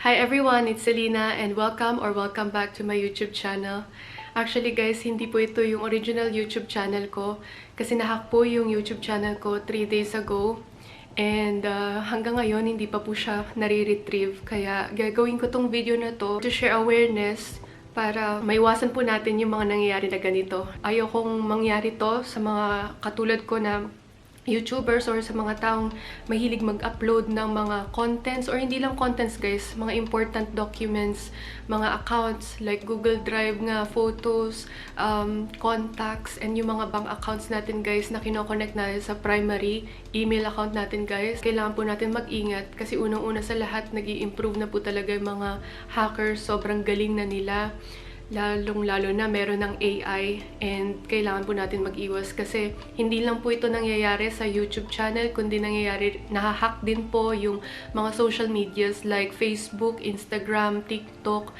Hi everyone, it's Selena and welcome back to my YouTube channel. Actually guys, hindi po ito yung original YouTube channel ko kasi nahack po yung YouTube channel ko 3 days ago. And hanggang ngayon, hindi pa po siya nare-retrieve. Kaya gagawin ko tong video na to share awareness para maiwasan po natin yung mga nangyayari na ganito. Ayokong mangyari to sa mga katulad ko na YouTubers or sa mga taong mahilig mag-upload ng mga contents or hindi lang contents guys, mga important documents, mga accounts like Google Drive nga, photos, contacts, and yung mga bank accounts natin guys na kinoconnect natin sa primary email account natin guys. Kailangan po natin mag-ingat kasi unang-una sa lahat, nag-i-improve na po talaga yung mga hackers, sobrang galing na nila. Lalong-lalo na meron ng AI and kailangan po natin mag-iwas kasi hindi lang po ito nangyayari sa YouTube channel kundi nangyayari, nahahack din po yung mga social medias like Facebook, Instagram, TikTok,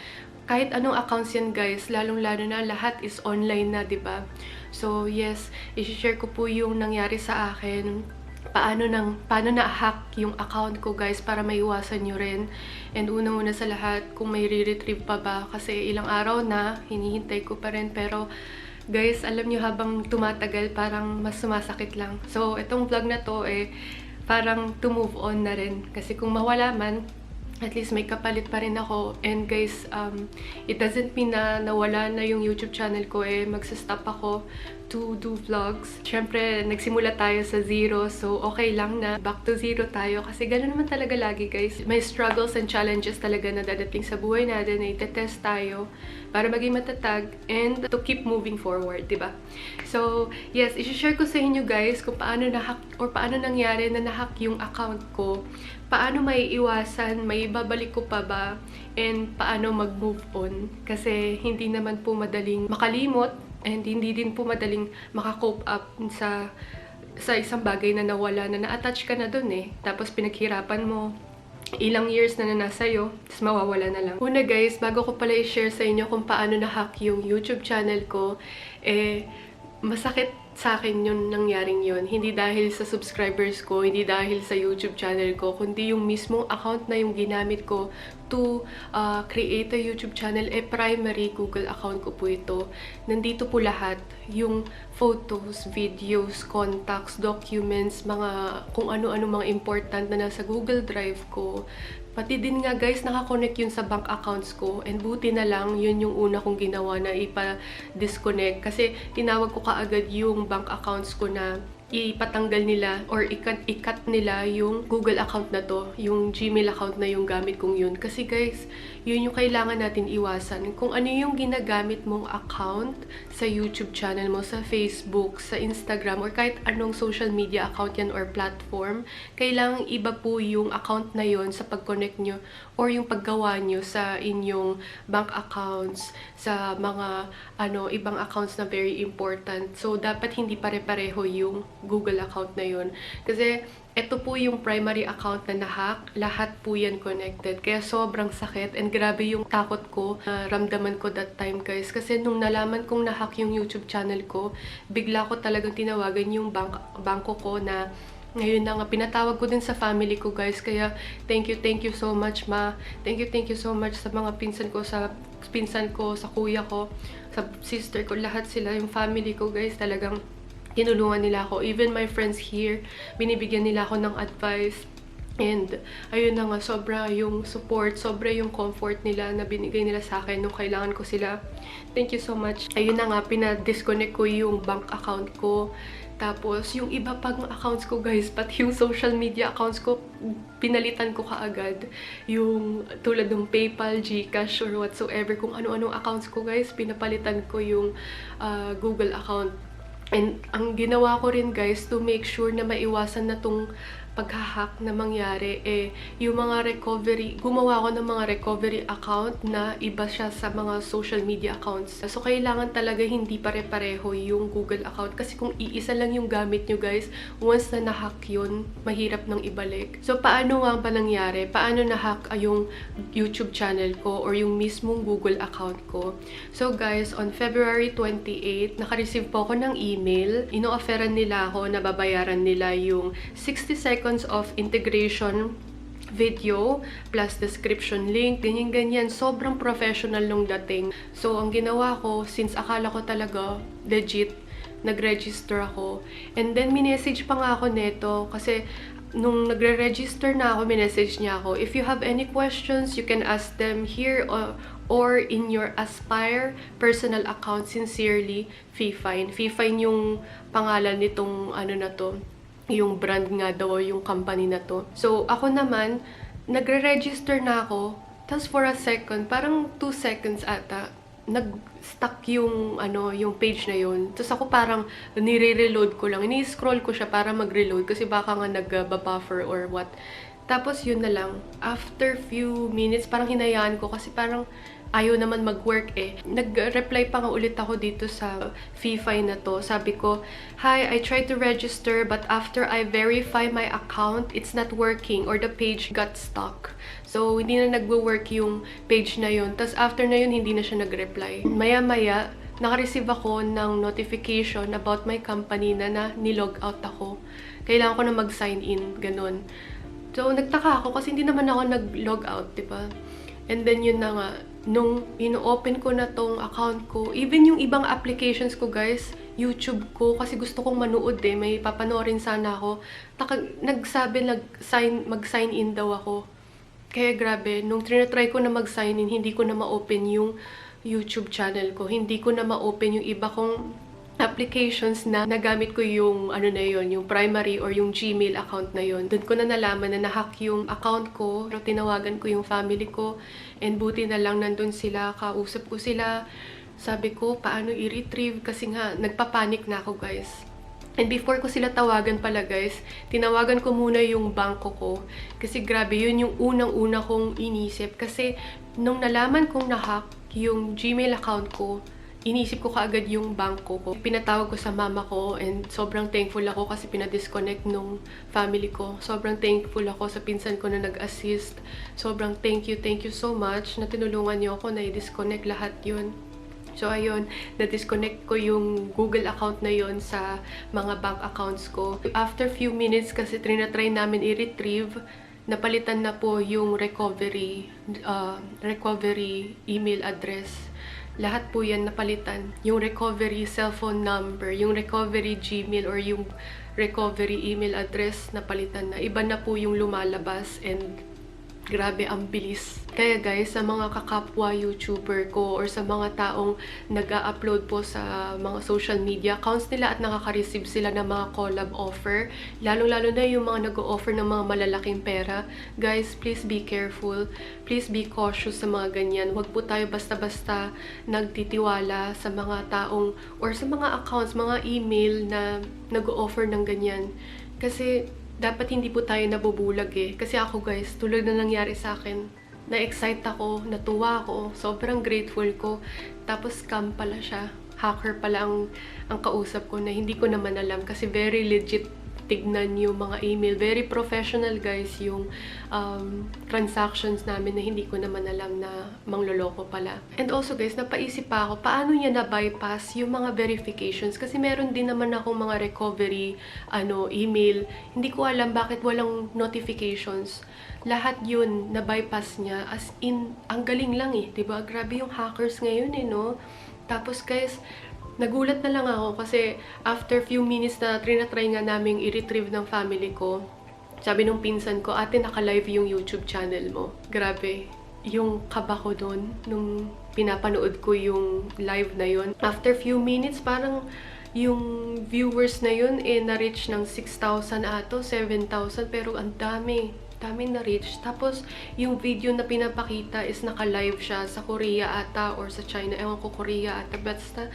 kahit anong accounts yan guys, lalong-lalo na lahat is online na, 'di ba? So yes, i-share ko po yung nangyari sa akin. Paano na-hack yung account ko guys para maiwasan nyo rin. And unang-una sa lahat, kung may re-retrieve pa ba, kasi ilang araw na, hinihintay ko pa rin. Pero guys, alam nyo habang tumatagal, parang mas sumasakit lang. So itong vlog na to parang to move on na rin. Kasi kung mawala man, at least may kapalit pa rin ako. And guys, it doesn't mean na nawala na yung YouTube channel ko magsa-stop ako to do vlogs. Siyempre, nagsimula tayo sa zero, so okay lang na back to zero tayo. Kasi gano'n naman talaga lagi guys. May struggles and challenges talaga na dadating sa buhay natin na itetest tayo para maging matatag and to keep moving forward, diba? So, yes, i-share ko sa inyo guys kung paano na-hack or paano nangyari na na-hack yung account ko. Paano may iwasan, may babalik ko pa ba, and paano mag-move on. Kasi hindi naman po madaling makalimot and hindi din po madaling maka-cope up sa isang bagay na nawala, na na-attach ka na dun Tapos pinaghirapan mo, ilang years na nasa'yo, tapos mawawala na lang. Una guys, bago ko pala i-share sa inyo kung paano na-hack yung YouTube channel ko, masakit sa akin yung nangyaring yun. Hindi dahil sa subscribers ko, hindi dahil sa YouTube channel ko, kundi yung mismong account na yung ginamit ko to create a YouTube channel, primary Google account ko po ito. Nandito po lahat, yung photos, videos, contacts, documents, mga kung ano-ano mga important na nasa Google Drive ko. Pati din nga guys, nakakonect yun sa bank accounts ko. And buti na lang, yun yung una kong ginawa na ipa-disconnect. Kasi tinawag ko kaagad yung bank accounts ko na ipatanggal nila or i-cut nila yung Google account na to, yung Gmail account na yung gamit kong yun. Kasi guys, yun yung kailangan natin iwasan. Kung ano yung ginagamit mong account sa YouTube channel mo, sa Facebook, sa Instagram, or kahit anong social media account yan or platform, kailangan iba po yung account na yun sa pag-connect nyo or yung paggawa nyo sa inyong bank accounts, sa mga ibang accounts na very important. So, dapat hindi pare-pareho yung Google account na yun. Kasi, ito po yung primary account na nahack. Lahat po yan connected. Kaya sobrang sakit and grabe yung takot ko. Ramdaman ko that time guys. Kasi nung nalaman kong nahack yung YouTube channel ko, bigla ko talagang tinawagan yung bangko ko na ngayon na nga, pinatawag ko din sa family ko guys. Kaya thank you so much ma. Thank you so much sa mga pinsan ko, sa kuya ko, sa sister ko, lahat sila, yung family ko guys, talagang tinulungan nila ako. Even my friends here, binibigyan nila ako ng advice. And ayun na nga, sobra yung support, sobra yung comfort nila na binigay nila sa akin nung kailangan ko sila. Thank you so much. Ayun na nga, pina-disconnect ko yung bank account ko. Tapos, yung iba pang accounts ko guys, pati yung social media accounts ko, pinalitan ko kaagad. Yung tulad ng PayPal, GCash, or whatsoever, kung ano-anong accounts ko guys, pinapalitan ko yung Google account. And ang ginawa ko rin guys, to make sure na maiwasan na tong paghahack na mangyari, yung mga recovery, gumawa ko ng mga recovery account na iba siya sa mga social media accounts. So, kailangan talaga hindi pare-pareho yung Google account. Kasi kung iisa lang yung gamit nyo guys, once na nahack yun, mahirap nang ibalik. So, paano nga ba nangyari? Paano nahack yung YouTube channel ko or yung mismong Google account ko? So, guys, on February 28, naka-receive po ako ng email. Ino-offeran nila ako na babayaran nila yung 60 seconds of integration video, plus description link, ganyan-ganyan. Sobrang professional nung dating. So, ang ginawa ko, since akala ko talaga legit, nag-register ako. And then, minessage pa nga ako neto kasi nung nagre-register na ako, minessage niya ako, if you have any questions, you can ask them here or in your Aspire personal account. Sincerely, Fifine. Fifine yung pangalan nitong ano na to, yung brand nga daw, yung company na to. So, ako naman, nagre-register na ako, tapos for a second, parang 2 seconds ata, nag-stuck yung, yung page na yun. Tapos ako parang nire-reload ko lang. Ini-scroll ko siya para mag-reload kasi baka nga nag-buffer or what. Tapos yun na lang. After few minutes, parang hinayaan ko kasi parang ayaw naman mag-work eh. Nag-reply pa nga ulit ako dito sa Fifine na to. Sabi ko, "Hi, I tried to register but after I verify my account, it's not working or the page got stuck." So, hindi na nagwo-work yung page na yun. Tapos after na yun, hindi na siya nag-reply. Maya-maya, naka-receive ako ng notification about my company na nilog out ako. Kailangan ko na mag-sign in, ganun. So, nagtaka ako kasi hindi naman ako nag-log out, diba? And then yun na nga, nung ino-open ko na tong account ko, even yung ibang applications ko guys, YouTube ko, kasi gusto kong manood eh, may papanoorin sana ako, nagsabi mag-sign in daw ako. Kaya grabe, nung trinatry ko na mag-sign in, hindi ko na ma-open yung YouTube channel ko, hindi ko na ma-open yung iba kong applications na nagamit ko yung na yun, yung primary or yung Gmail account na yun. Doon ko na nalaman na nahack yung account ko. Pero tinawagan ko yung family ko and buti na lang nandun sila, kausap ko sila. Sabi ko, paano i-retrieve? Kasi nga, nagpapanik na ako guys. And before ko sila tawagan pala guys, tinawagan ko muna yung bangko ko. Kasi grabe, yun yung unang-una kong inisip. Kasi nung nalaman kong nahack yung Gmail account ko, inisip ko kaagad yung bangko ko. Pinatawag ko sa mama ko and sobrang thankful ako kasi pinadisconnect nung family ko. Sobrang thankful ako sa pinsan ko na nag-assist. Sobrang thank you so much na tinulungan niyo ako na i-disconnect lahat yun. So ayun, na-disconnect ko yung Google account na yun sa mga bank accounts ko. After few minutes kasi trinatry namin i-retrieve, napalitan na po yung recovery email address. Lahat po yan napalitan. Yung recovery cellphone number, yung recovery Gmail or yung recovery email address napalitan na. Iba na po yung lumalabas and grabe, ang bilis. Kaya guys, sa mga kakapwa YouTuber ko or sa mga taong nag-a-upload po sa mga social media accounts nila at nakaka-receive sila ng mga collab offer, lalong-lalo na yung mga nag-o-offer ng mga malalaking pera, guys, please be careful. Please be cautious sa mga ganyan. Huwag po tayo basta-basta nagtitiwala sa mga taong or sa mga accounts, mga email na nag-o-offer ng ganyan. Kasi dapat hindi po tayo nabubulag eh. Kasi ako guys, tulad na nangyari sa akin, na-excite ako, natuwa ako, sobrang grateful ko. Tapos scam pala siya. Hacker pala ang kausap ko na hindi ko naman alam kasi very legit tignan yung mga email. Very professional guys yung transactions namin na hindi ko naman alam na mangloloko pala. And also guys, napaisip pa ako, paano niya na-bypass yung mga verifications? Kasi meron din naman akong mga recovery email. Hindi ko alam bakit walang notifications. Lahat yun na-bypass niya. As in, ang galing lang eh. Diba? Grabe yung hackers ngayon eh, no? Tapos guys, nagulat na lang ako kasi after few minutes na trinatry nga namin i-retrieve ng family ko, sabi nung pinsan ko, "Ate, naka-live yung YouTube channel mo." Grabe, yung kaba ko doon nung pinapanood ko yung live na yun. After few minutes, parang yung viewers na yun na-reach ng 6,000 ato, 7,000, pero ang dami na-reach. Tapos, yung video na pinapakita is naka-live siya sa Korea ata or sa China. Ewan ko, Korea ata. Basta,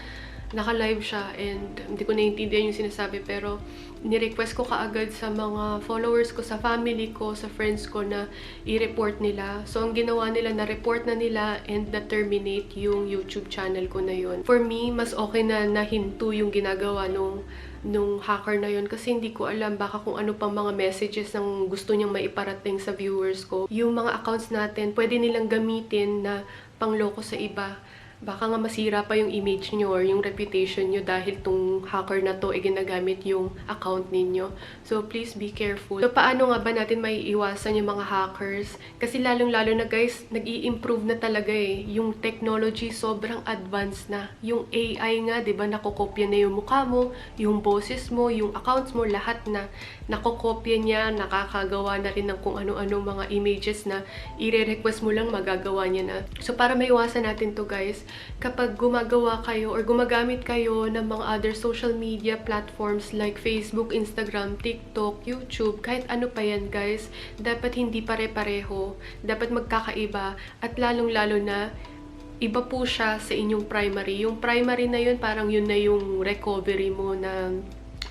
naka-live siya and hindi ko naiintindihan yung sinasabi pero ni-request ko kaagad sa mga followers ko, sa family ko, sa friends ko na i-report nila. So, ang ginawa nila, na-report na nila and na-terminate yung YouTube channel ko na yun. For me, mas okay na nahinto yung ginagawa nung hacker na yun kasi hindi ko alam baka kung ano pang mga messages ang gusto niyang maiparating sa viewers ko. Yung mga accounts natin, pwede nilang gamitin na pangloko sa iba. baka nga masira pa yung image nyo or yung reputation nyo dahil tong hacker na to ay ginagamit yung account ninyo. So, please be careful. So, paano nga ba natin maiiwasan yung mga hackers? Kasi lalong-lalo na guys, nag-i-improve na talaga eh. Yung technology sobrang advanced na. Yung AI nga, di ba, nakokopya na yung mukha mo, yung boses mo, yung accounts mo, lahat na nakokopya niya, nakakagawa na rin ng kung ano-ano mga images na i-request mo lang, magagawa niya na. So, para maiwasan natin to guys, kapag gumagawa kayo or gumagamit kayo ng mga other social media platforms like Facebook, Instagram, TikTok, YouTube, kahit ano pa yan guys, dapat hindi pare-pareho, dapat magkakaiba, at lalong-lalo na iba po siya sa inyong primary. Yung primary na yun, parang yun na yung recovery mo na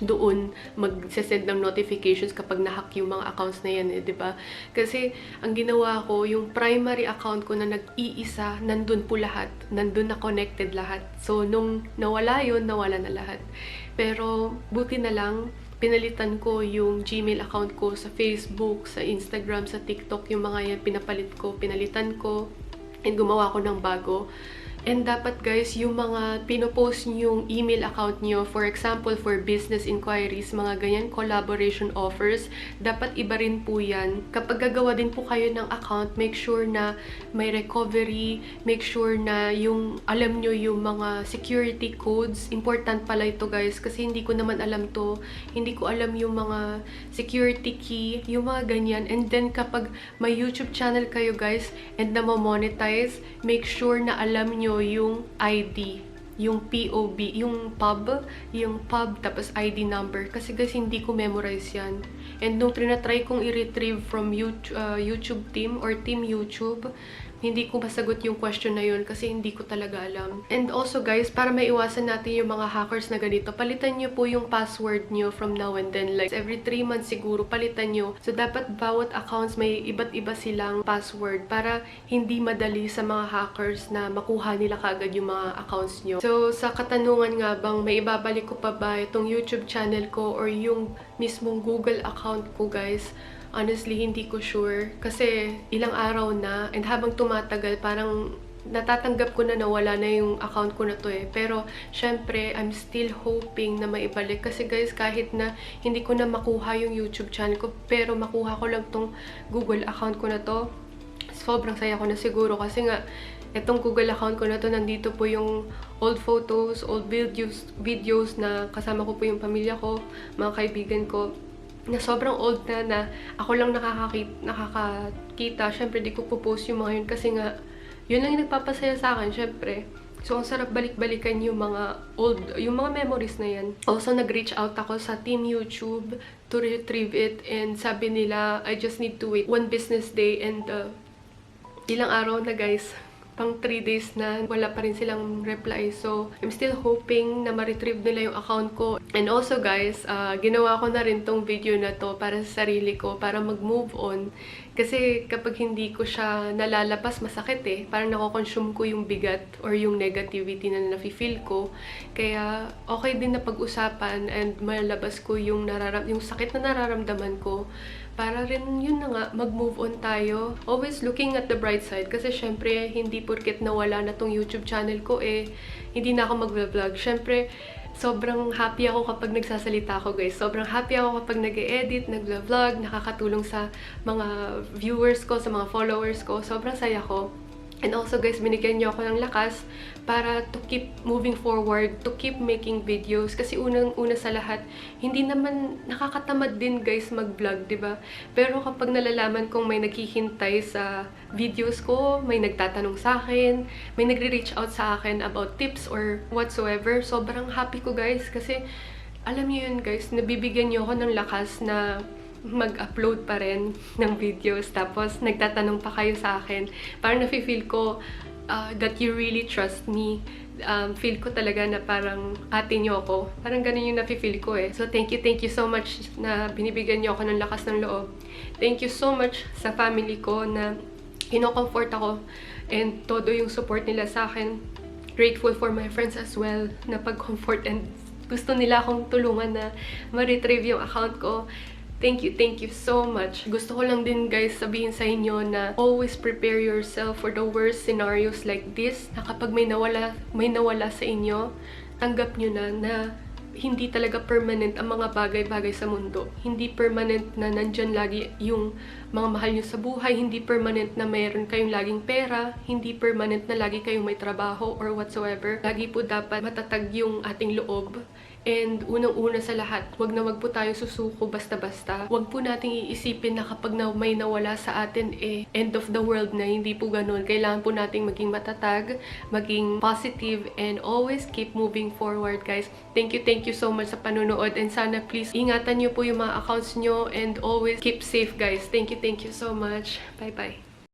doon mag-send ng notifications kapag nahack yung mga accounts na yan, eh, 'di ba? Kasi ang ginawa ko, yung primary account ko na nag-iisa, nandun po lahat, nandun na connected lahat. So nung nawala yun, nawala na lahat. Pero buti na lang, pinalitan ko yung Gmail account ko sa Facebook, sa Instagram, sa TikTok, yung mga yan pinapalit ko, pinalitan ko, and gumawa ko ng bago. And dapat guys, yung mga pinopost yung email account nyo, for example, for business inquiries, mga ganyan, collaboration offers, dapat iba rin po yan. Kapag gagawa din po kayo ng account, make sure na may recovery, make sure na yung, alam nyo yung mga security codes. Important pala ito guys, kasi hindi ko naman alam to. Hindi ko alam yung mga security key, yung mga ganyan. And then kapag may YouTube channel kayo guys, and na-monetize, make sure na alam nyo yung ID, yung POB, yung pub, tapos ID number. Kasi guys, hindi ko memorize yan. And nung trinatry kong i-retrieve from YouTube team or team YouTube, hindi ko masagot yung question na yun kasi hindi ko talaga alam. And also guys, para maiwasan natin yung mga hackers na ganito, palitan nyo po yung password nyo from now and then. Like every 3 months siguro, palitan nyo. So dapat bawat accounts may iba't iba silang password para hindi madali sa mga hackers na makuha nila kagad yung mga accounts nyo. So sa katanungan nga bang may ibabalik ko pa ba itong YouTube channel ko or yung mismong Google account ko guys, honestly, hindi ko sure. Kasi ilang araw na, and habang tumatagal, parang natatanggap ko na nawala na yung account ko na to eh. Pero, syempre, I'm still hoping na maibalik. Kasi guys, kahit na hindi ko na makuha yung YouTube channel ko, pero makuha ko lang tong Google account ko na to, sobrang saya ko na siguro. Kasi nga, etong Google account ko na to, nandito po yung old photos, old videos na kasama ko po yung pamilya ko, mga kaibigan ko, na sobrang old na ako lang nakakakita. Syempre, di ko po-post yung mga yun kasi nga, yun lang yung nagpapasaya sa akin, syempre. So, ang sarap balik-balikan yung mga yung mga memories na yan. Also, nag-reach out ako sa Team YouTube to retrieve it, and sabi nila, I just need to wait 1 business day, and ilang araw na guys, pang 3 days na, wala pa rin silang reply. So, I'm still hoping na ma-retrieve nila yung account ko. And also guys, ginawa ko na rin tong video na to para sa sarili ko, para mag-move on. Kasi kapag hindi ko siya nalalabas, masakit eh. Parang nako-consume ko yung bigat or yung negativity na nafe-feel ko. Kaya okay din na pag-usapan and malabas ko yung sakit na nararamdaman ko. Para rin yun na nga, mag-move on tayo. Always looking at the bright side. Kasi syempre, hindi porket nawala na tong YouTube channel ko eh, hindi na ako mag-vlog. Syempre, sobrang happy ako kapag nagsasalita ako guys. Sobrang happy ako kapag nag-e-edit, nag-vlog, nakakatulong sa mga viewers ko, sa mga followers ko. Sobrang saya ko. And also guys, binigyan niyo ako ng lakas para to keep moving forward, to keep making videos. Kasi unang-una sa lahat, hindi naman nakakatamad din guys mag-vlog, di ba? Pero kapag nalalaman kong may naghihintay sa videos ko, may nagtatanong sa akin, may nagre-reach out sa akin about tips or whatsoever, sobrang happy ko guys. Kasi alam niyo yun guys, nabibigyan niyo ako ng lakas na mag-upload pa rin ng videos. Tapos, nagtatanong pa kayo sa akin. Parang nafe-feel ko that you really trust me. Feel ko talaga na parang ate niyo ako. Parang ganun yung nafe-feel ko eh. So, thank you so much na binibigyan niyo ako ng lakas ng loob. Thank you so much sa family ko na kino-comfort ako and todo yung support nila sa akin. Grateful for my friends as well na pag-comfort and gusto nila akong tulungan na ma-retrieve yung account ko. Thank you so much. Gusto ko lang din guys sabihin sa inyo na always prepare yourself for the worst scenarios like this, na kapag may nawala sa inyo, tanggap nyo na hindi talaga permanent ang mga bagay-bagay sa mundo. Hindi permanent na nandyan lagi yung mga mahal nyo sa buhay. Hindi permanent na mayroon kayong laging pera. Hindi permanent na lagi kayong may trabaho or whatsoever. Lagi po dapat matatag yung ating loob. And unang-una sa lahat, wag po tayo susuko basta-basta. Wag po nating iisipin na kapag may nawala sa atin, end of the world na. Hindi po ganun. Kailangan po nating maging matatag, maging positive, and always keep moving forward, guys. Thank you so much sa panunood. And sana please, ingatan nyo po yung mga accounts nyo and always keep safe, guys. Thank you so much. Bye-bye.